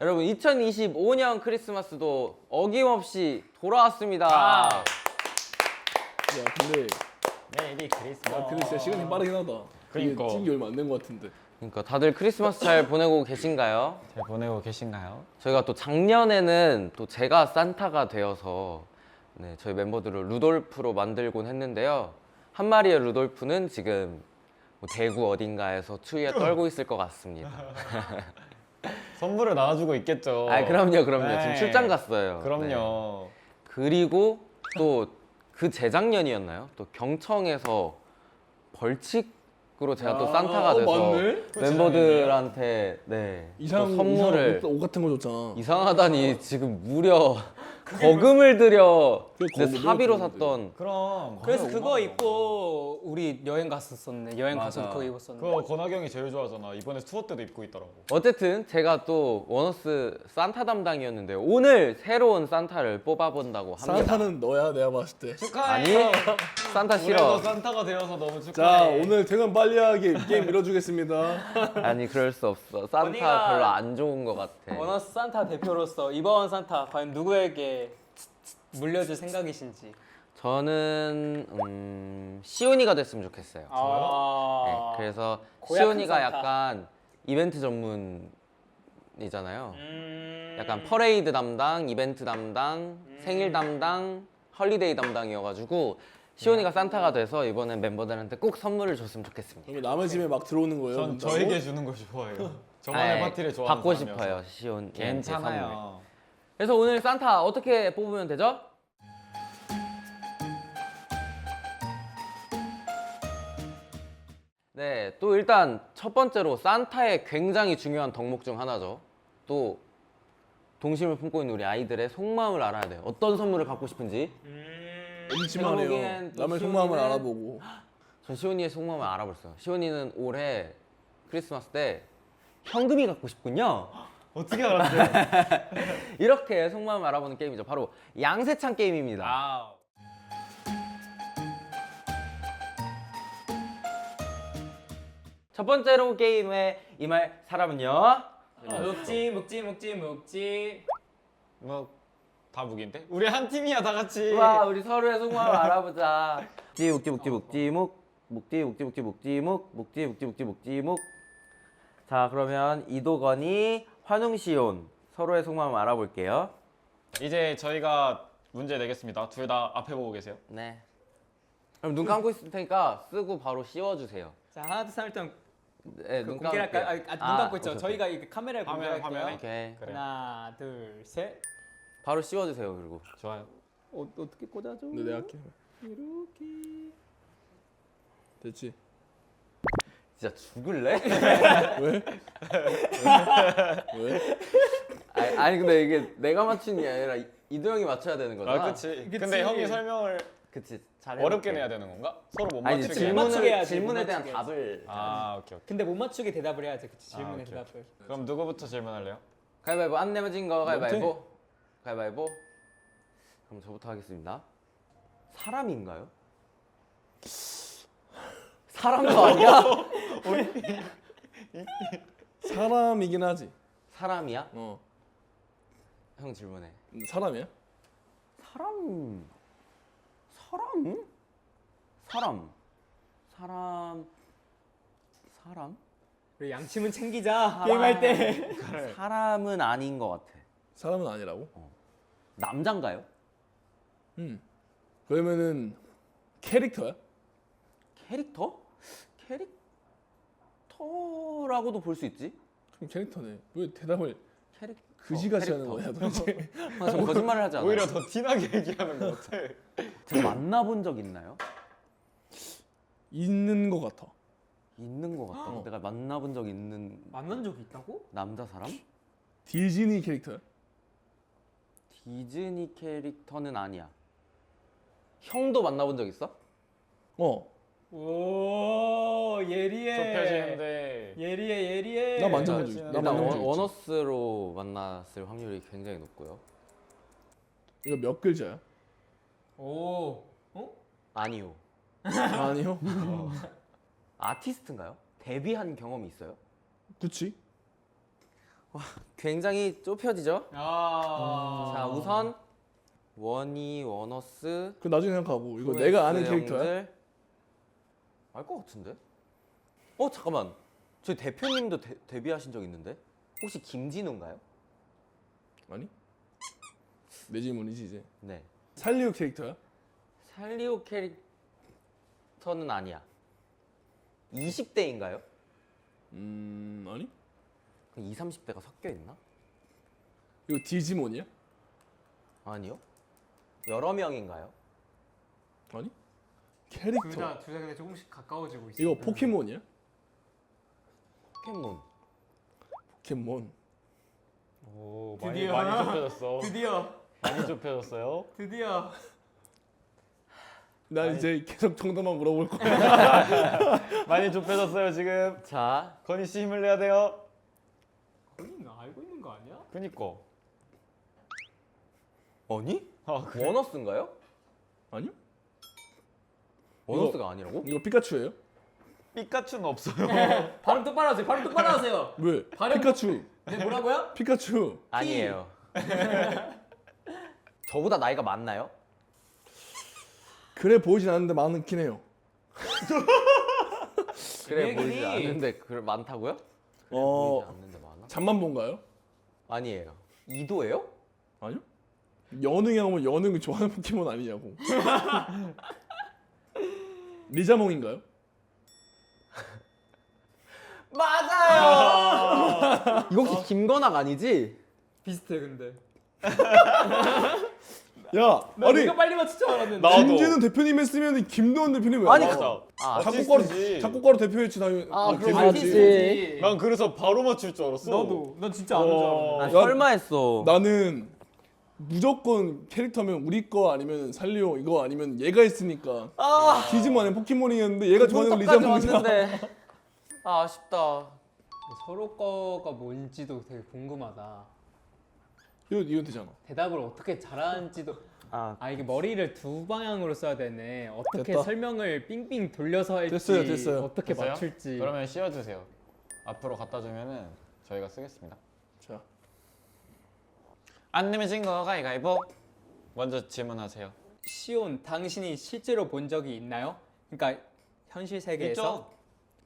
여러분 2025년 크리스마스도 어김없이 돌아왔습니다. 야 근데 메리 크리스마스. 근데 진짜 시간이 빠르긴 하다. 그러니까. 찐게 얼마 안 된 것 같은데. 그러니까 다들 크리스마스 잘 보내고 계신가요? 잘 보내고 계신가요? 저희가 또 작년에는 또 제가 산타가 되어서 네, 저희 멤버들을 루돌프로 만들곤 했는데요. 한 마리의 루돌프는 지금 뭐 대구 어딘가에서 추위에 떨고 있을 것 같습니다. 선물을 나눠주고 있겠죠. 아, 그럼요. 지금 네. 출장 갔어요. 그럼요. 네. 그리고 또 그 재작년이었나요? 또 경청에서 벌칙으로 제가 또 산타가 돼서 맞네? 멤버들한테 네, 또 이상 선물을 옷 같은 거 줬잖아. 이상하다니 지금 무려 거금을 들여 그게 내 거금이야, 사비로 그건데. 샀던 그럼. 그래서 그거 입고 우리 여행 갔었었네. 여행 맞아. 가서도 그거 입었었네. 그거 권하경이 제일 좋아하잖아. 이번에 투어 때도 입고 있더라고. 어쨌든 제가 또 원어스 산타 담당이었는데요. 오늘 새로운 산타를 뽑아본다고 합니다. 산타는 너야 내가 봤을 때. 아니 산타 올해도 싫어. 산타가 되어서 너무 축하해. 자 오늘 퇴근 빨리 하게 게임 밀어주겠습니다. 아니 그럴 수 없어. 산타 언니가 별로 안 좋은 것 같아. 원어스 산타 대표로서 이번 산타 과연 누구에게 물려줄 생각이신지. 저는 시온이가 됐으면 좋겠어요. 네, 그래서 고약한 시온이가 산타. 약간 이벤트 전문이잖아요. 약간 퍼레이드 담당, 이벤트 담당, 생일 담당, 헐리데이 담당이어가지고 시온이가 산타가 돼서 이번엔 멤버들한테 꼭 선물을 줬으면 좋겠습니다. 그럼 남의 집에 막 들어오는 거예요? 전 문자로? 저에게 주는 거 좋아해요. 저만의 아이, 파티를 좋아하는 받고 사람이어서. 싶어요, 시온이한테 선물. 괜찮아요. 그래서 오늘 산타 어떻게 뽑으면 되죠? 네, 또 일단 첫 번째로 산타의 굉장히 중요한 덕목 중 하나죠. 또 동심을 품고 있는 우리 아이들의 속마음을 알아야 돼요. 어떤 선물을 갖고 싶은지. 음침하네요. 제가 보기엔 또 남의 속마음을 시온이는- 알아보고. 전 시온이의 속마음을 알아봤어요. 시온이는 올해 크리스마스 때 현금이 갖고 싶군요. 어떻게 알았어요? 이렇게 속마음을 알아보는 게임이죠. 바로 양세찬 게임입니다. 아. 첫 번째로 게임에 임할 사람은요. 묵지 묵지 묵지 묵지. 뭐다 무기인데? 우리 한 팀이야 다 같이. 와, 우리 서로의 속마음을 알아보자. 묵지. 자, 그러면 이도건이, 환웅시온 서로의 속마음을 알아볼게요. 이제 저희가 문제 내겠습니다. 둘 다 앞에 보고 계세요. 네. 그럼 눈 감고 있을 테니까 쓰고 바로 씌워주세요. 자 하나 둘 셋 일단 네, 눈 공개를 할까요? 감을게요. 눈 감고 있죠. 오케이, 저희가 이 카메라에 공개할게요. 화면에. 오케이. 그래. 하나 둘 셋. 바로 씌워주세요. 그리고 좋아요. 어떻게 꽂아줘? 근데 내가 할게. 이렇게. 됐지? 진짜 죽을래? 왜? 왜? 아니 근데 이게 내가 맞추는 게 아니라 이도 형이 맞춰야 되는 거잖아. 아, 그치. 근데 형이 설명을 그치. 잘 어렵게 해볼게. 내야 되는 건가? 서로 못 아니 맞추게. 못 맞추게 해야지, 질문에 못 대한 맞추게 답을. 아, 오케이, 오케이. 근데 못 맞추게 대답을 해야지. 그치 질문에 오케이, 대답을. 그럼 누구부터 질문할래요? 가위바위보. 안 내면 거 가위바위보. 가위바위보. 그럼 저부터 하겠습니다. 사람인가요? 사람도 아니야? 사람이긴 하지. 사람이야? 어. 형 질문해. 사람이야? 사람. 사람? 사람. 사람. 사람? 우리 양심은 챙기자. 게임할 때. 사람은 아닌 것 같아. 사람은 아니라고? 남잔가요? 그러면은 캐릭터야? 캐릭터? 캐릭터라고도 볼 수 있지? 그럼 캐릭터네. 왜 대답을 캐릭터. 그지같이 하는 캐릭터. 거야 도대체? 아, 저 거짓말을 하지 않아요. 오히려 더 티나게 얘기하는 것 같아. 제가 만나본 적 있나요? 있는 것 같아. 있는 것 같다. 내가 만나본 적 있는 만난 적이 있다고? 남자 사람? 디즈니 캐릭터야? 디즈니 캐릭터는 아니야. 형도 만나본 적 있어? 어. 오 예리해. 좁혀지는데. 예리해. 나 만져본 적 일단 있어. 나 일단 만져본 적 있지. 원어스로 만났을 확률이 굉장히 높고요. 이거 몇 글자야? 오. 어? 아니요. 아니요. 아티스트인가요? 데뷔한 경험이 있어요? 그치? 굉장히 좁혀지죠? 아. 자, 우선 원이, 원어스, 그 나중에 생각하고 이거 내가 아는 OS 캐릭터야? 형들. 알 것 같은데? 잠깐만. 저희 대표님도 데뷔하신 적 있는데? 혹시 김진우인가요? 아니? 내 질문이지 이제. 네. 살리오 캐릭터야? 살리오 캐릭터는 아니야. 20대인가요? 아니? 20, 30대가 섞여 있나? 이거 디지몬이야? 아니요. 여러 명인가요? 아니? 캐릭터. 둘다 근데 조금씩 가까워지고 있어. 이거 포켓몬이야? 포켓몬. 포켓몬. 오 드디어. 많이 좁혀졌어. 드디어 많이 좁혀졌어요. 드디어. 나 이제 계속 정답만 물어볼 거야. 많이 좁혀졌어요 지금. 자, 건희 씨 힘을 내야 돼요. 나 알고 있는 거 아니야? 그니까. 아니? 아 그래? 원어스인가요? 아니요? 원어스가 아니라고? 이거 피카츄예요? 피카츄는 없어요. 발음 똑바로 하세요. 발음 똑바로 하세요. 왜? 발음- 피카츄. 네 뭐라고요? 피카츄. 아니에요. 저보다 나이가 많나요? 그래 보이진 않는데 많긴 해요. 그래 얘기니. 보이지 않는데 많다고요? 그래 어. 보이지 않는데 많아? 잠만 본가요? 아니에요. 이도예요? 아니요? 연흥이 하면 연흥이 좋아하는 포켓몬 아니냐고. 리자몽인가요? 맞아요. 이거 혹시 김건학 아니지? 비슷해 근데. 야, 나 아니 이거 빨리 맞출 줄 알았는데. 나도. 김진우 대표님 했으면 김도원 대표님 왜? 아니, 안 그- 나와? 아, 아티스트지. 작곡가로 대표했지 당연히. 그럼 대표했지. 아티스트. 난 그래서 바로 맞출 줄 알았어. 나도. 난 진짜 아는 줄 알았는데. 아, 야, 설마 했어. 나는 무조건 캐릭터면 우리 거 아니면 살리오 이거 아니면 얘가 있으니까 디지몬 아니면 포켓몬이었는데 얘가 좋아하는 건 손톱까지 리자몽이잖아. 왔는데. 아, 아쉽다. 서로 거가 뭔지도 되게 궁금하다. 이거 되잖아. 대답을 어떻게 잘하는지도. 아, 이게 머리를 두 방향으로 써야 되네. 어떻게 됐다. 설명을 삥삥 돌려서 할지, 됐어요. 어떻게 됐어요? 맞출지. 그러면 씌워주세요. 앞으로 갖다 주면은 저희가 쓰겠습니다. 자, 안 내면 진거 가위가위보. 먼저 질문하세요. 시온, 당신이 실제로 본 적이 있나요? 그러니까 현실 세계에서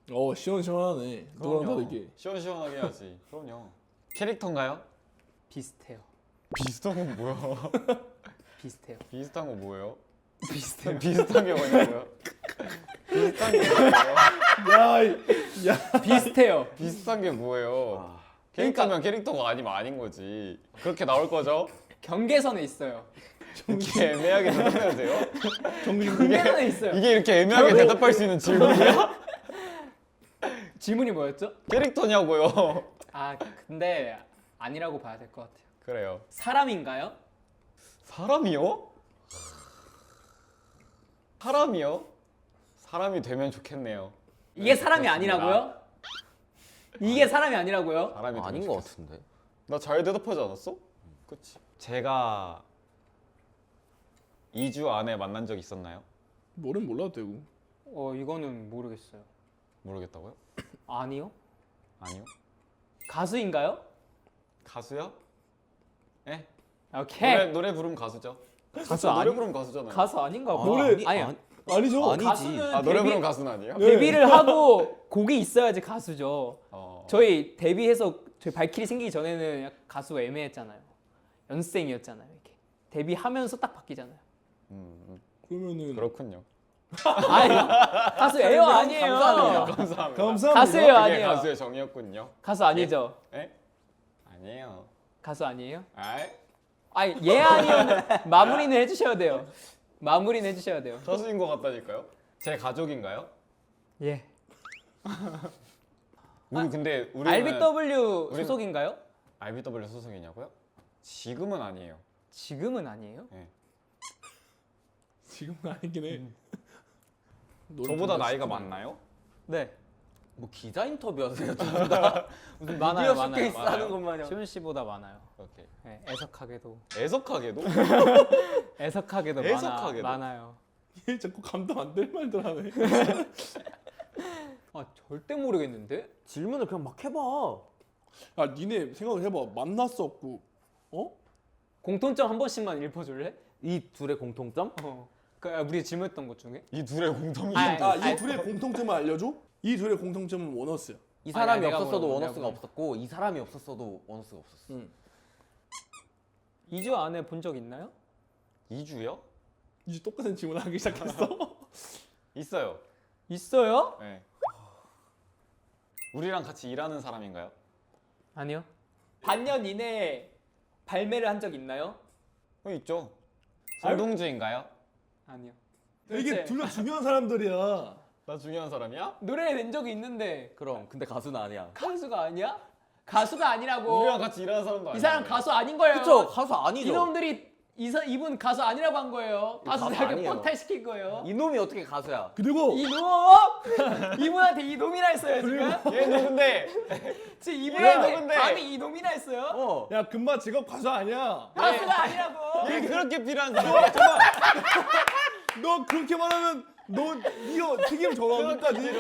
있죠? 시원시원하네. 누구랑 그럼요. 다르게. 시원시원하게 해야지. 그럼요. 캐릭터인가요? 비슷해요. 비슷한 건 뭐야? 비슷해요. 비슷한 건 뭐예요? 비슷해요. 비슷한 게 뭐냐고요? 비슷한 게 뭐예요? 야, 비슷해요. 비슷한 게 뭐예요? 캐릭터면 캐릭터가 아니면 아닌 거지. 그렇게 나올 거죠? 경계선에 있어요. 이렇게 애매하게 대답해도 돼요? 경계선에 있어요. 이게 이렇게 애매하게 대답할 수 있는 질문이야? 질문이 뭐였죠? 캐릭터냐고요? 근데 아니라고 봐야 될 것 같아요. 그래요. 사람인가요? 사람이요? 사람이요? 사람이 되면 좋겠네요. 이게 사람이 그렇습니다. 아니라고요? 이게 사람이 아니라고요? 사람이 되면 아닌 것 좋겠어. 같은데. 나 잘 대답하지 않았어? 그치. 제가 2주 안에 만난 적 있었나요? 뭐는 몰라도 되고. 이거는 모르겠어요. 모르겠다고요? 아니요. 아니요. 가수인가요? 가수요? 예? 오케이. 노래 부르면 가수죠. 가수 노래 아니 부르면 가수잖아요. 가수 아닌가 봐. 노래- 아니야. 아니죠. 아니- 가수는 노래 데뷔- 부르면 가수는 아니에요? 네. 데뷔를 하고 곡이 있어야지 가수죠. 저희 데뷔해서 저희 발키리 생기기 전에는 약간 가수가 애매했잖아요. 연습생이었잖아요. 이렇게 데뷔하면서 딱 바뀌잖아요. 그러면은 그렇군요. 아니 가수예요 아니에요? 감사합니다. 감사합니다. 감사합니다. 가수예요 그게 아니에요? 가수의 정의였군요. 가수 아니죠? 예? 아니에요. 가수 아니에요? 아이, 예 아니요 마무리는 해주셔야 돼요. 마무리는 해주셔야 돼요. 가수인 것 같다니까요. 제 가족인가요? 예. 근데 우리는 RBW 소속인가요? RBW 소속이냐고요? 지금은 아니에요. 지금은 아니에요? 지금은 아니긴 해. 노래 저보다 존나 나이가 시끄러워. 많나요? 네. 뭐 기자 인터뷰하세요? 무슨 미디어 쇼케이스 하는 것 마냥. 시훈 씨보다 많아요. 오케이. 네, 애석하게도 애석하게도? 애석하게도 애석하게도? 많아요. 얘 자꾸 감당 안 될 말들 하네. 절대 모르겠는데? 질문을 그냥 막 해봐. 야 니네 생각을 해봐. 만났었고 공통점 한 번씩만 읊어줄래? 이 둘의 공통점? 우리 질문했던 것 중에. 이 둘의 공통점. 이 둘의 공통점을 알려줘? 이 둘의 공통점은 원어스야. 이 사람이 내가 없었어도 물어볼게, 원어스가 내가 없었고 이 사람이 없었어도 원어스가 없었어. 응. 2주 안에 본 적 있나요? 2주요? 이제 똑같은 질문 하기 시작했어. 있어요. 있어요? 네. 우리랑 같이 일하는 사람인가요? 아니요. 반년 이내에 발매를 한 적 있나요? 있죠. 손동주인가요? 아니요. 이게 도대체 둘 다 중요한 사람들이야. 나 중요한 사람이야? 노래를 낸 적이 있는데 그럼 근데 가수는 아니야. 가수가 아니야? 가수가 아니라고. 우리랑 같이 일하는 사람도 아니야. 이 사람 가수 아닌 거예요. 그쵸? 가수 아니죠. 이놈들이 이분 가수 아니라고 한 거예요. 가수 가수 자기 아니에요. 뻑탈시킨 거예요. 이놈이 어떻게 가수야? 그리고 이놈! 이분한테 이놈이라 했어요 지금? 얘 누군데? 지금 얘 이분한테 누군데? 감히 이놈이라 했어요? 야 금마 직업 가수 아니야. 가수가 아니라고. 얘 그렇게 필요한 사람이야. 너 그렇게 말하면 너 니가 책임 전화 끝까지.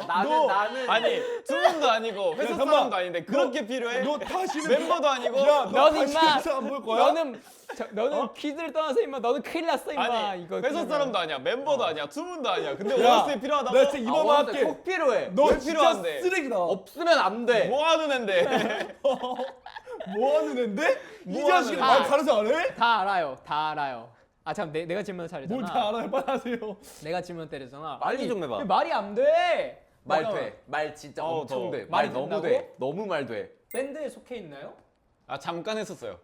나는 아니 투문도 아니고 회사 잠깐만. 사람도 아닌데 그렇게 필요해? 너 다시는 멤버도 아니고. 야, 너 너는 다시 임마 회사 안 볼 거야? 너는 퀴즈를 떠나서 임마 너는 큰일 났어 임마. 아니 이거 회사 그러면. 사람도 아니야. 멤버도 아니야. 투문도 아니야. 근데 야, 원어스에 필요하다고? 나 진짜 이번만 원어스 할게. 꼭 필요해. 너 왜 진짜 필요한데? 쓰레기다. 없으면 안 돼. 뭐 하는 앤데? 뭐 하는 앤데? 이 뭐 자식이 하는 말 가르쳐 안 해? 다 알아요. 다 알아요. 아 참 내가 질문을 잘했잖아. 뭘 다 알아요? 빨리 하세요. 내가 질문 때렸잖아. 빨리 좀 해봐. 말이 안 돼. 말 내가 돼. 말 진짜 어, 엄청 더. 돼. 말이 말 너무 된다고? 돼. 너무 말 돼. 밴드에 속해 있나요? 아 잠깐 했었어요.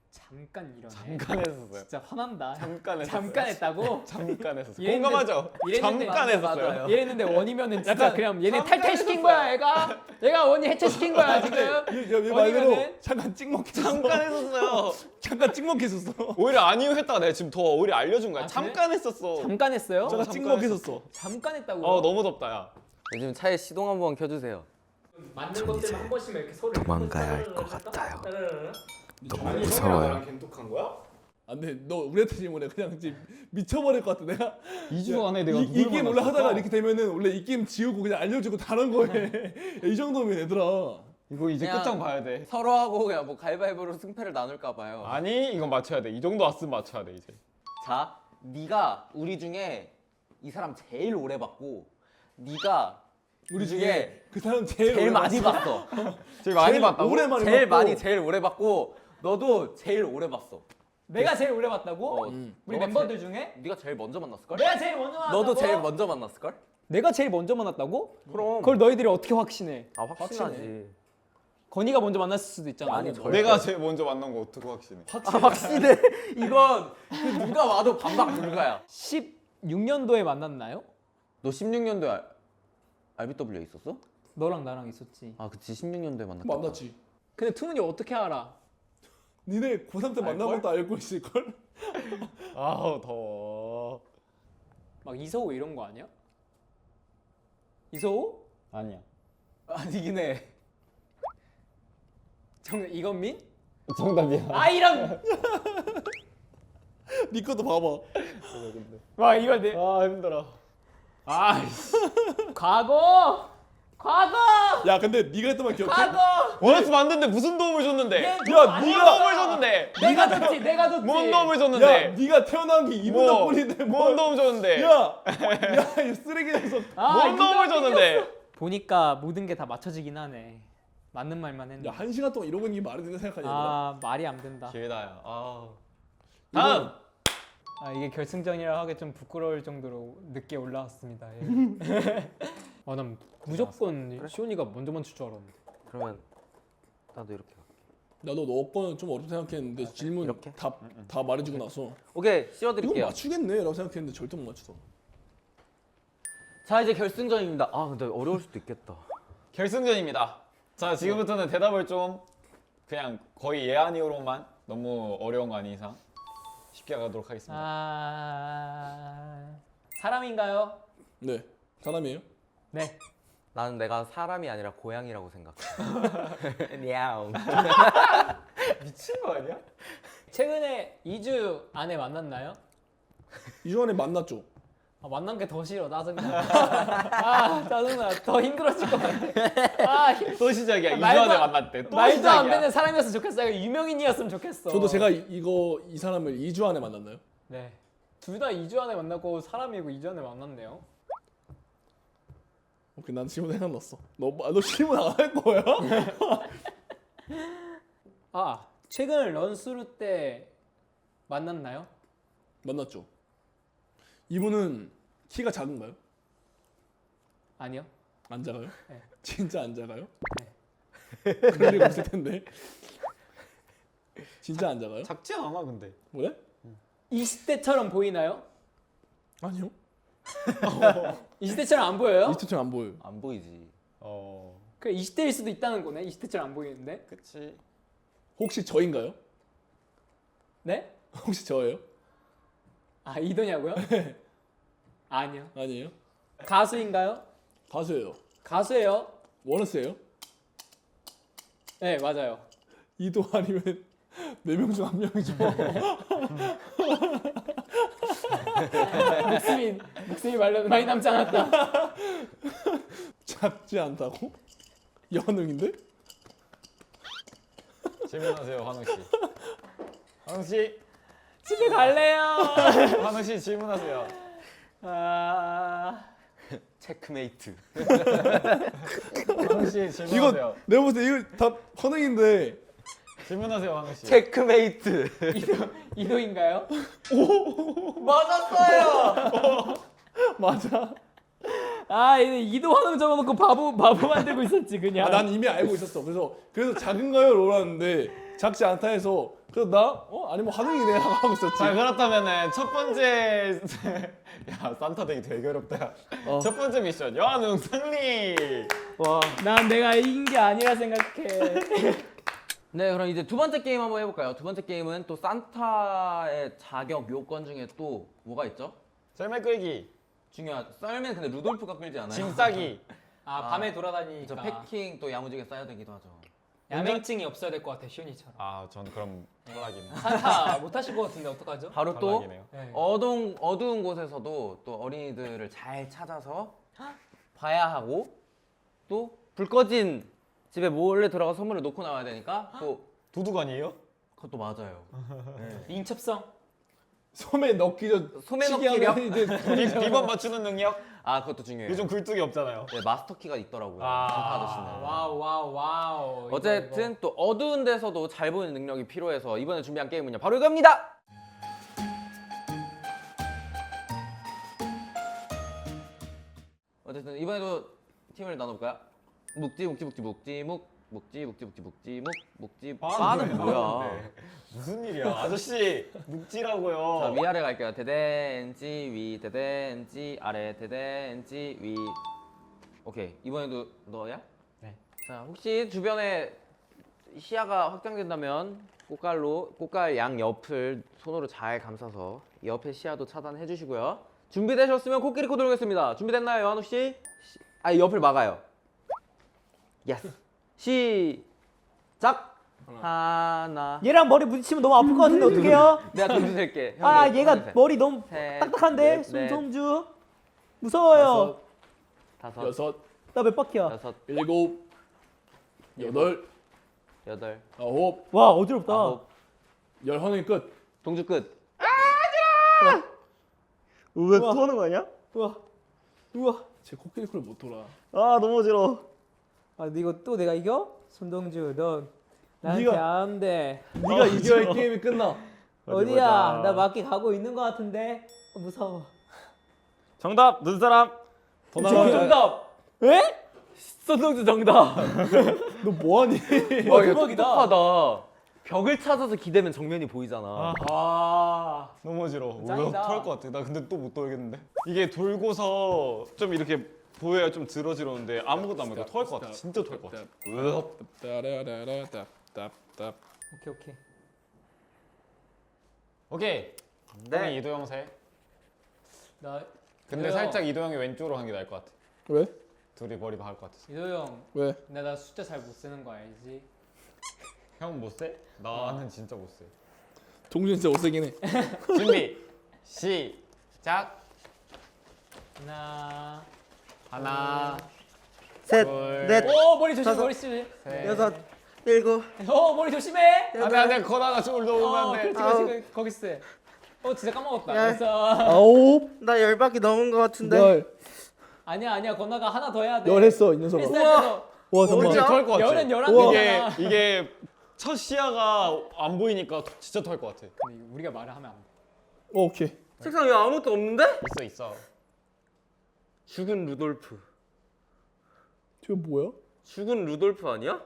잠깐 이러네. 잠깐 했었어요. 진짜 화난다. 잠깐 했었어요. 잠깐 했다고? 잠깐 했었어요. 이랬는데- 공감하죠? 이랬는데 잠깐 했었어요. 맞아요. 이랬는데 원이면은 진짜 그냥 얘네 잠깐 탈퇴시킨 했었어요. 거야 얘가 원이 해체시킨 거야 지금. 얘 말대로 원이면은- 잠깐 찍먹했어. 잠깐 했었어요. 잠깐 찍먹했었어. 오히려 아니요 했다가 내가 지금 더 오히려 알려준 거야. 아, 그래? 잠깐 했었어. 잠깐 했어요? 잠깐 찍먹했었어. 잠깐 했다고. 너무 덥다 야. 요즘 차에 시동 한번 켜주세요. 맞는 것들만 한 번씩만 이렇게 소리. 도망가야 할 것 같아요. 너무 무서워요. 겐톡한 거야? 안돼 너 우리한테 질문해 그냥 지금 미쳐버릴 것 같아 내가 2주 안에 내가 이 게임 원래 하다가 이렇게 되면은 원래 이 게임 지우고 그냥 알려주고 다른 거에 이 정도면 얘들아 이거 이제 그냥- 끝장 봐야 돼. 서로 하고 그냥 뭐 가위바위보로 승패를 나눌까 봐요. 아니 이건 맞춰야 돼. 이 정도 왔으면 맞춰야 돼 이제. 자, 네가 우리 중에 이 사람 제일 오래 봤고, 네가 우리 중에 그 사람 제일 제일 오래 많이 봤어. 봤어. 제일 많이 제일 봤다고? 오랜만에 제일 봤고. 많이 제일 오래 봤고, 너도 제일 오래 봤어. 내가 제일 오래 봤다고? 어, 우리 너가 멤버들 중에? 네가 제일 먼저 만났을 걸? 내가 제일 먼저 만났다고? 너도 제일 먼저 만났을 걸? 내가 제일 먼저 만났다고? 그럼. 그걸 너희들이 어떻게 확신해? 아 확신하지. 건이가 먼저 만났을 수도 있잖아. 아니, 저- 내가 제일 먼저 만난 거 어떻게 확신해? 아 확신해. 이건 그 누가 와도 반박 불가야. 16년도에 만났나요? 너 16년도에 RBW에 있었어? 너랑 나랑 있었지. 아 그치 16년도에 만났다. 만났지 근데 투문이 어떻게 알아? 니네 고3 때 만난 것도 알고 있을걸? 아우 더워. 막 이서호 이런 거 아니야? 이서호? 아니야. 아니긴 해. 이건민? 정답이야. 아 이런. 니 것도 봐봐 와 이거 내 아 힘들어. 아이씨. 과거. 야 근데 니가 했던 말 기억해? 과거. 원어스 만드는데 무슨 도움을 줬는데? 얘 야, 뭔 네가- 도움을 줬는데? 내가 줬지. 내가 줬지. 뭔 도움을 야 줬는데? 니가 태어난 게 이분 뭐, 덕분인데 뭔 도움 줬는데? 야이 쓰레기 녀석 뭔 도움을 줬는데? 보니까 모든 게 다 맞춰지긴 하네. 맞는 말만 했네. 야 1시간 동안 이러고 있는 게 말이 되는 생각하냐 아 말이 안 된다. 길다야. 아. 다음. 아 이게 결승전이라 하기 좀 부끄러울 정도로 늦게 올라왔습니다. 예. 아난 무조건 시온이가 먼저 맞출 줄 알았는데. 그러면 나도 이렇게 갈게. 나도 너 거는 좀 어렵다 생각했는데 질문 이렇게? 다 말해주고 나서 오케이 이건 씌워드릴게요. 맞추겠네 라고 생각했는데 절대 못 맞춰서 자 이제 결승전입니다. 아 근데 어려울 수도 있겠다. 결승전입니다. 자 지금부터는 대답을 좀 그냥 거의 예 아니오로만 너무 어려운 거 아닌 이상 쉽게 가도록 하겠습니다. 아 사람인가요? 네 사람이에요? 네. 나는 내가 사람이 아니라 고양이라고 생각해. 냐옹. 미친 거 아니야? 최근에 2주 안에 만났나요? 2주 안에 만났죠 만난 게 더 싫어. 짜증나. 아 짜증나. 더 힘들어질 것 같아. 아 또 시작이야. 2주 말도 안에 안- 만났대. 또 말도 시작이야. 안 되는 사람이었으면 좋겠어요. 유명인이었으면 좋겠어. 저도 제가 이 사람을 2주 안에 만났나요? 네. 둘 다 2주 안에 만나고 사람이고 2주 안에 만났네요. 오케이, 난 질문 생각났어. 너 질문 안 할 거야? 아 최근 런스루 때 만났나요? 만났죠. 이분은 키가 작은가요? 아니요. 안 작아요? 네. 진짜 안 작아요? 네. 그럴 리가 없을 텐데. 진짜 안 작아요? 작지 않아 근데. 그래? 20대처럼 보이나요? 아니요. 20대처럼 안 보여요? 이스트처럼 안 보여요. 안 보이지. 그 20대일 수도 있다는 거네. 20대처럼 안 보이는데. 그치. 혹시 저인가요? 네? 혹시 저예요? 아 이도냐고요? 아니요. 아니에요. 가수인가요? 가수예요. 가수예요? 원어스예요? 네 맞아요. 이도 아니면 4명 중 1명이죠. 목숨이 많이 남지 않았다. 작지 않다고? 연웅인데? 질문하세요 환웅 씨. 환웅 씨. 집에 갈래요. 환웅 씨 질문하세요. 아 체크메이트. 환웅 씨 이거 질문하세요. 내가 봤을 때 이거 다 헌흥인데. 질문하세요 환웅 씨. 체크메이트. 이도인가요? 맞았어요. 맞아. 아 이도 환웅 적어놓고 바보 만들고 있었지 그냥. 난 이미 알고 있었어. 그래서 작은가요? 로라는데 작지 않다 해서 그래서 나 아니면 환웅이네 하고 있었지. 자 그렇다면은 첫 번째 야 산타 되기 되게 어렵다. 첫 번째 미션 여한웅 승리. 난 내가 이긴 게 아니라 생각해. 네, 그럼 이제 두 번째 게임 한번 해볼까요? 두 번째 게임은 또 산타의 자격 요건 중에 또 뭐가 있죠? 썰매 끌기, 중요하죠. 썰면 근데 루돌프가 끌지 않아요. 짐 싸기. 밤에 저 돌아다니니까. 패킹 또 야무지게 싸야 되기도 하죠. 야맹증이 없어야 될 것 같아 시온이처럼. 전 그럼 탈락이네. 산타 못 하실 것 같은데 어떡하죠? 바로 또 탈락이네요. 네. 어두운 곳에서도 또 어린이들을 잘 찾아서 봐야 하고 또 불 꺼진 집에 몰래 들어가 선물을 놓고 나와야 되니까 또 도둑 아니에요? 그것도 맞아요. 인첩성. 소매 넣기 전 소매 치기 넣기력? 하면 이제 비번 맞추는 능력? 아 그것도 중요해요. 요즘 굴뚝이 없잖아요. 네, 마스터 키가 있더라고요. 아. 산타 아저씨는. 와우. 어쨌든 또 어두운 데서도 잘 보이는 능력이 필요해서 이번에 준비한 게임은요 바로 이겁니다. 어쨌든 이번에도 팀을 나눠볼까요? 묵지 빠는 뭐야? 네. 무슨 일이야? 아저씨 묵지라고요. 자 위아래 갈게요. 대댄지 위 대댄지 아래 대댄지 위. 오케이 이번에도 너야? 네. 자 혹시 주변에 시야가 확장된다면 꽃갈 양 옆을 손으로 잘 감싸서 옆의 시야도 차단해 주시고요. 준비되셨으면 코끼리 코 돌겠습니다. 준비됐나요, 요한우 씨? 옆을 막아요. 예스. 시작. 하나. 얘랑 머리 부딪히면 너무 아플 것 같은데 어떡해요? 내가 던지 셀게. 아 얘가 머리 너무 셋, 딱딱한데 넷, 손성주 무서워요. 다섯, 여섯, 나 몇 바퀴야? 여섯, 일곱, 여덟, 여덟, 아홉, 와 어지럽다. 아홉. 열 헌흥이 끝. 동주 끝. 왜 또 하는 거 아니야? 우와. 제 코끼리 콜을 못 돌아. 아 너무 어지러워. 아 근데 이거 또 내가 이겨? 손동주 넌 나한테 네가- 안 돼. 네가 이겨야 게임이 끝나. 어디야? 나 맞게 가고 있는 것 같은데 무서워. 정답 눈사람. 더 나가자. 정답. 에? 손동주 정답. 너 뭐하니? 와 이거 대박이다. 똑똑하다. 벽을 찾아서 기대면 정면이 보이잖아. 아. 너무 어지러워. 짱이다. 토할 것 같아. 나 근데 또 못 돌겠는데. 이게 돌고서 좀 이렇게 보여야 좀 들어지러운데 아무것도 안 보여. 토할 것 같아. 진짜 토할 것 같아. 따라라라따따따따. 오케이. 오케이. 네. 형이 이도영 세. 나 근데 이도영. 살짝 이도영이 왼쪽으로 가는 게 나을 것 같아. 왜? 둘이 머리 박을 것 같아서. 이도영. 왜? 나 숫자 잘 못 쓰는 거 알지? 형 못 세? 나는 진짜 못 세. 동준 진짜 못생긴 해. 준비 시작. 하나, 셋, 둘. 넷, 오 머리 조심 다섯. 머리 조심. 여섯, 일곱, 오 머리 조심해. 안돼 거다가 줄 넣으면 안돼. 그렇지 거기 있어. 진짜 까먹었다. 야. 그래서 아홉, 나 열밖에 넘은 것 같은데. 열, 아니야 건너가 하나 더 해야 돼. 열 했어 이 녀석아. 필살기로. 와 진짜 잠깐만. 토할 것 같아. 열은 열한 우와. 개잖아. 이게 첫 시야가 안 보이니까 진짜 토할 것 같아. 근데 이거 우리가 말을 하면 안 돼. 오케이. 책상 위에 아무것도 없는데? 있어. 죽은 루돌프. 저 뭐야? 죽은 루돌프 아니야?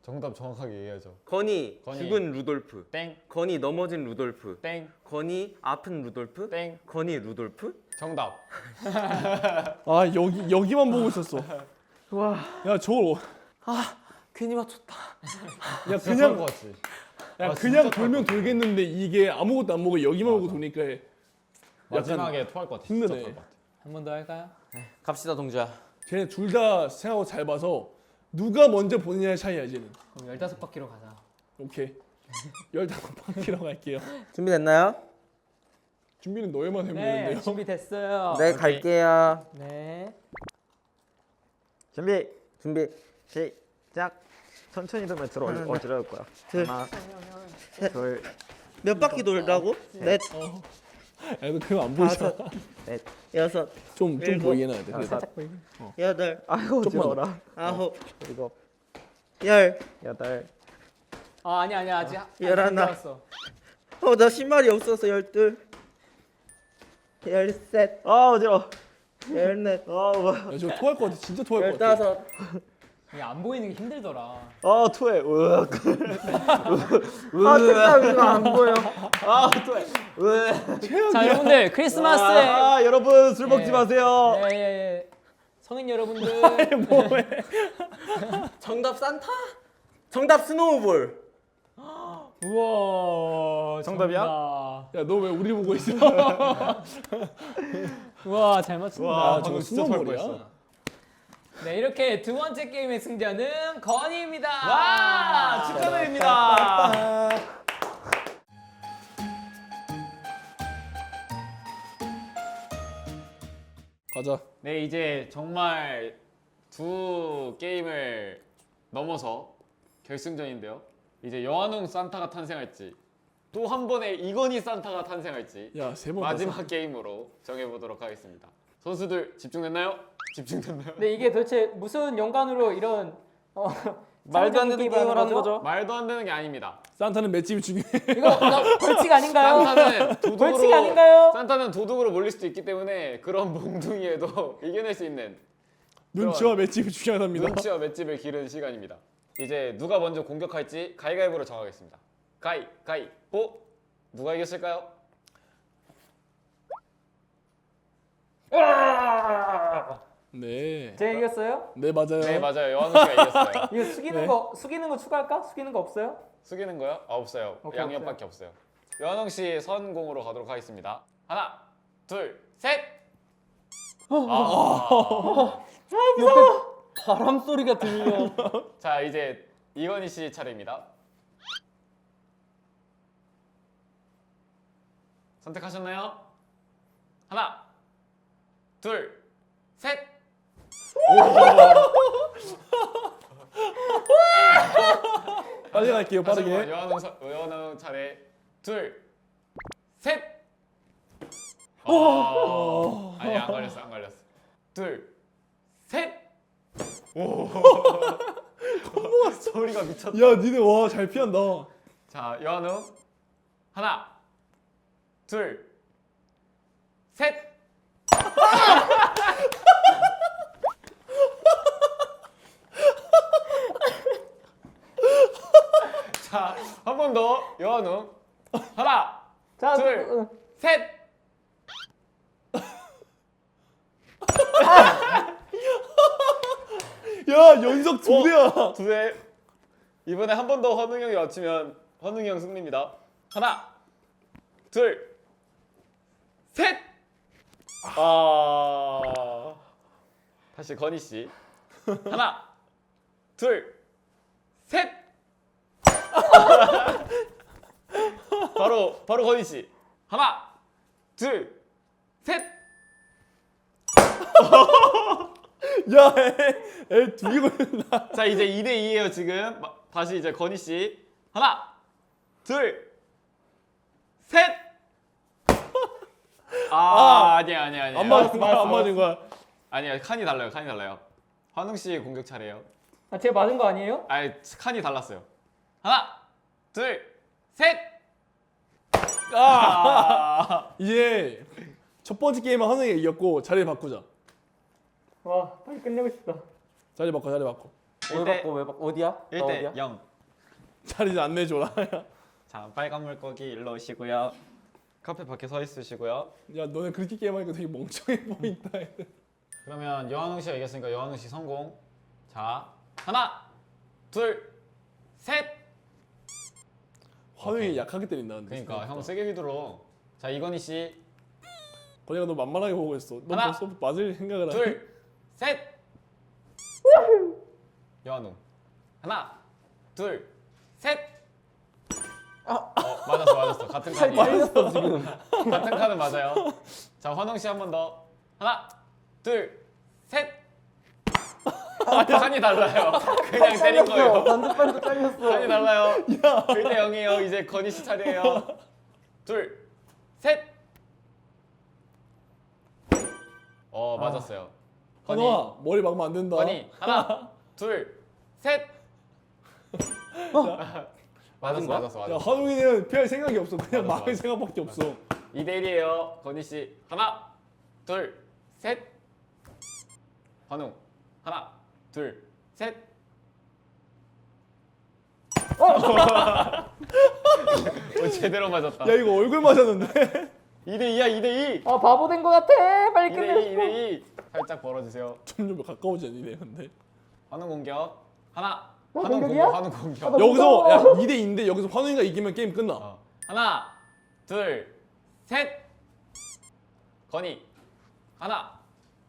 정답 정확하게 얘기하죠. 건이, 건이. 죽은 루돌프. 땡, 건이 넘어진 루돌프. 땡, 건이 아픈 루돌프. 땡. 건이 루돌프. 정답. 아 여기만 보고 있었어. 와. 야 저걸 괜히 맞췄다. 야 진짜 토할 그냥 것 같지. 야 아, 그냥 진짜 돌면 돌겠는데 이게 아무것도 안 보고 여기만 보고 도니까 마지막에 토할 것 같아. 진짜 힘드네. 토할 것 같아. 한 번 더 할까요? 갑시다 동주야. 쟤네 둘 다 생각하고 잘 봐서 누가 먼저 보느냐의 차이야 이제는. 그럼 15바퀴로 가자. 오케이. 15바퀴로 갈게요. 준비됐나요? 준비는 너희만 네 해보는데요. 준비됐어요. 네, 갈게요. 네. 준비 시작. 천천히 돌면 어지러울 거야. 둘, 하나, 셋. 둘, 몇 바퀴 돌라고? 넷, 야 너 그거 안 보이잖아. 다섯, 여섯, 좀 일곱, 보이게 해놔야 돼. 그래도. 여섯, 여덟, 아이고 조금만 어지러워라. 아홉, 일곱, 열. 여덟, 아니야 아직 열하나. 왔어. 나 신발이 없어서 열둘, 열셋, 어지러워. 열넷, 야 저거 토할 것 같아. 진짜 토할 것 같아. 열다섯. 이게 안 보이는 게 힘들더라. 토해. 으악. 책상 이거 안 보여. 토해. 으악. 자 여러분들 크리스마스에 여러분 술 먹지 예. 마세요. 예. 성인 여러분들 정답 산타? 정답 스노우볼. 우와 정답이야? 정답. 야 너 왜 우리 보고 있어? 우와 잘 맞춘다. 와, 저거 방금 진짜 토할 스노우볼이야? 뻔했어. 네 이렇게 두 번째 게임의 승자는 건이입니다. 와, 축하드립니다. 가자. 네, 이제 정말 두 게임을 넘어서 결승전인데요. 이제 여한웅 산타가 탄생할지 또 한 번에 이건희 산타가 탄생할지 야 세 번. 마지막 게임으로 정해보도록 하겠습니다. 선수들 집중됐나요? 집중됐나요? 네 이게 도대체 무슨 연관으로 이런 말도 안 되는 게임을 하는 거죠? 말도 안 되는 게 아닙니다. 산타는 맷집이 중요해. 이거 벌칙 아닌가요? 산타는 도둑으로 벌칙 아닌가요? 산타는 도둑으로 몰릴 수도 있기 때문에 그런 몽둥이에도 이겨낼 수 있는 눈치와 맷집이 중요하답니다. 눈치와 맷집을 기르는 시간입니다. 이제 누가 먼저 공격할지 가위가위보로 정하겠습니다. 가위가위보. 누가 이겼을까요? 네. 제가 이겼어요? 네 맞아요. 네 맞아요. 여한우 씨가 이겼어요. 이거 숙이는 거 추가할까? 숙이는 거 없어요? 숙이는 거요? 없어요. 오케이, 양옆밖에 없어요. 여한웅 씨 선공으로 가도록 하겠습니다. 하나, 둘, 셋. 바람 소리가 들려. 자 이제 이건희 씨 차례입니다. 선택하셨나요? 하나, 둘, 셋. 빨리 갈게요. 다시 한번 빠르게. 여한웅 차례. 둘, 셋. 아니 안 걸렸어, 안 걸렸어. 둘, 셋. 오. 소리가 미쳤다. 야 니네 와 잘 피한다. 자, 여한웅 하나, 둘, 셋. 자, 한 번 더 여한웅 하나, 자, 둘, 셋. 야 연속 두 대야. 두 대. 이번에 한 번 더 헌웅 형이 맞추면 헌웅 형 승리입니다. 하나, 둘, 셋. 다시 건희 씨. 하나, 둘, 셋. 바로 건희 씨. 하나, 둘, 셋. 야애 두개 걸린다. 자 이제 2대 2예요 지금. 다시 이제 건희 씨. 하나, 둘, 셋. 아니야. 안 맞은 거야. 안 맞은 거야. 아니야 칸이 달라요. 환웅 씨 공격 차례예요. 아 제가 맞은 거 아니에요? 아니 칸이 달랐어요. 하나, 둘, 셋. 이제 첫 번째 게임은 한웅이가 이겼고 자리 바꾸자. 와 빨리 끝내고 싶다. 자리 바꿔. 왜 바꿔 왜 바꿔 어디야? 나 1대 어디야? 0. 자리 안 내줘라. 자 빨간 물고기 일로 오시고요. 카페 밖에 서 있으시고요. 야 너네 그렇게 게임하니까 되게 멍청해 보인다. 그러면 여한웅 씨가 이겼으니까 여한웅 씨 성공. 자 하나, 둘, 셋. 화면이 약하게 때린다. 근데 그러니까 생각보다. 형 세게 휘둘러. 자 이건희 씨. 건이가 너 만만하게 보고 있어. 넌 하나, 벌써 맞을 생각을 하네. 둘, 셋. 여한웅. 하나, 둘, 셋. 맞았어. 같은 칸이에요. 빨렸어 지금. 같은 칸은 맞아요. 자 환웅 씨 한 번 더. 하나, 둘, 셋. 칸이 달라요. 그냥 때린 거예요. 반대판도 잘렸어. 칸이 달라요. 1대 0이에요. 이제 건희 씨 차례예요. 둘, 셋. 맞았어요. 건희, 건아 머리 막으면 안 된다. 건희. 하나, 둘, 셋. 맞았어. 야 한웅이는 피할 생각이 없어. 그냥 맞아, 막을 맞아. 생각밖에 없어. 2대 1이에요. 건희 씨. 하나, 둘, 셋. 환웅. 하나, 둘, 셋. 제대로 맞았다. 야 이거 얼굴 맞았는데. 2대 2야, 2대 2. 아 바보 된 거 같아. 빨리 2대 2, 2대 2. 살짝 벌어주세요. 점점 가까워지 않니네 근데. 환웅 공격. 하나. 나 환웅 공격이야? 공격. 환웅 공격. 여기서 야 2대 2인데 여기서 환웅이가 이기면 게임 끝나. 하나, 둘, 셋. 건희. 하나,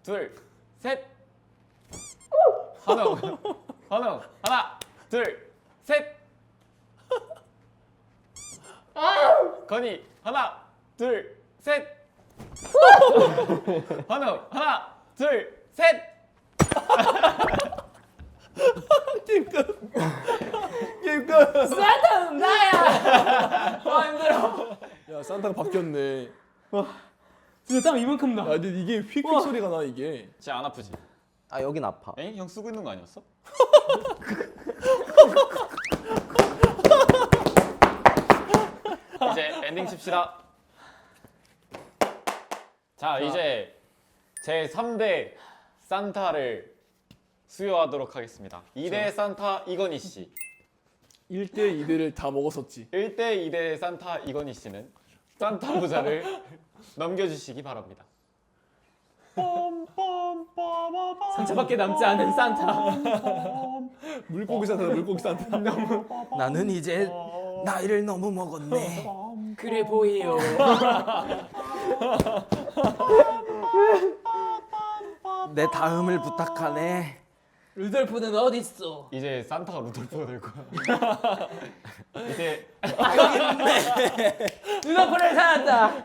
둘, 셋. 환웅. 하나, 둘, 셋. 건희. 하나, 둘, 셋. 환웅. 하나, 둘, 셋. 게임 끝. 게임 끝. 산타는 나야. 아 힘들어. 야 산타가 바뀌었네. 진짜 땀 이만큼 나. 야 근데 이게 휙휙 소리가 나 이게. 진짜 안 아프지? 아 여긴 아파. 에? 형 쓰고 있는 거 아니었어? 이제 엔딩 칩시다. 자, 이제 제 3대 산타를 수여하도록 하겠습니다. 2대 산타 이건희 씨, 1대 2대를 다 먹었었지. 1대 2대 산타 이건희 씨는 산타 모자를 넘겨주시기 바랍니다. 상처밖에 남지 않은 산타. 물고기 산타다 물고기 산타. 나는 이제 나이를 너무 먹었네. 그래 보이요. 내 다음을 부탁하네. 루돌프는 어디 있어? 이제 산타가 루돌프가 될 거야. 이제 루돌프를 찾았다.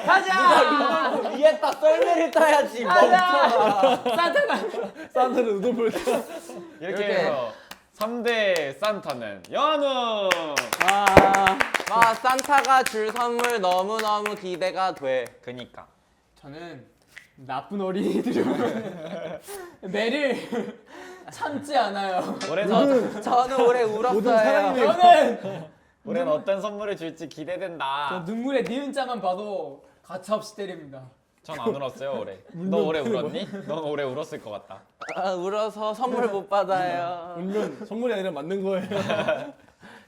가자. 위에다 썰매를 타야지. 가자. 산타가. 산타는 루돌프를 이렇게 해서 3대 산타는 연우. 아 산타가 줄 선물 너무너무 기대가 돼. 그니까. 저는 나쁜 어린이들을 매를 참지 않아요. 저는 올해 모든 울었어요. 사랑이 저는 올해는 어떤 선물을 줄지 기대된다. 눈물의 니은자만 봐도 가차없이 때립니다. 전 안 울었어요 올해. 너 올해 울었니? 넌 올해 울었을 것 같다. 아, 울어서 선물 못 받아요. 울면 선물이 아니라 맞는 거예요.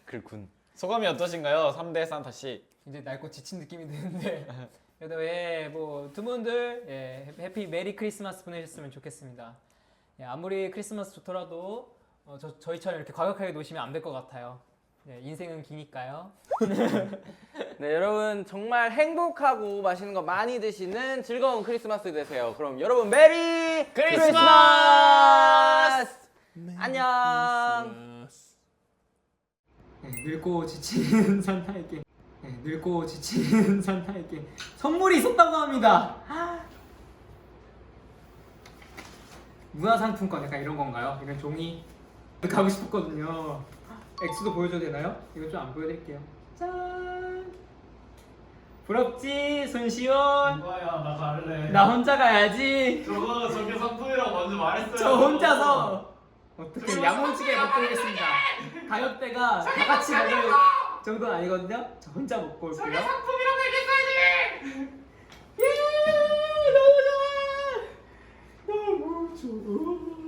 글군. 소감이 어떠신가요, 3대 산타 씨? 이제 낡고 지친 느낌이 드는데 그래도 뭐두 분들 해피 메리 크리스마스 보내셨으면 좋겠습니다. 아무리 크리스마스 좋더라도 저희처럼 이렇게 과격하게 노시면 안 될 것 같아요. 인생은 기니까요. 네 여러분 정말 행복하고 맛있는 거 많이 드시는 즐거운 크리스마스 되세요. 그럼 여러분 메리 크리스마스! 안녕. 늙고 지친 산타에게 선물이 있었다고 합니다. 문화상품권 약간 이런 건가요? 이런 종이 가고 싶었거든요. 액수도 보여줘도 되나요? 이거 좀 안 보여드릴게요. 짠. 부럽지 손시원. 뭐야 나 갈래. 나 혼자 가야지. 저게 상품이라고 먼저 말했어요. 저 혼자서 어떻게 야무지게 못 드리겠습니다. 가격대가 다 같이 가격 정도는 아니거든요. 저 혼자 먹고 올게요. 저게 상품이라고 얘기했어야지. 예, 너무 좋아. 너무 좋아.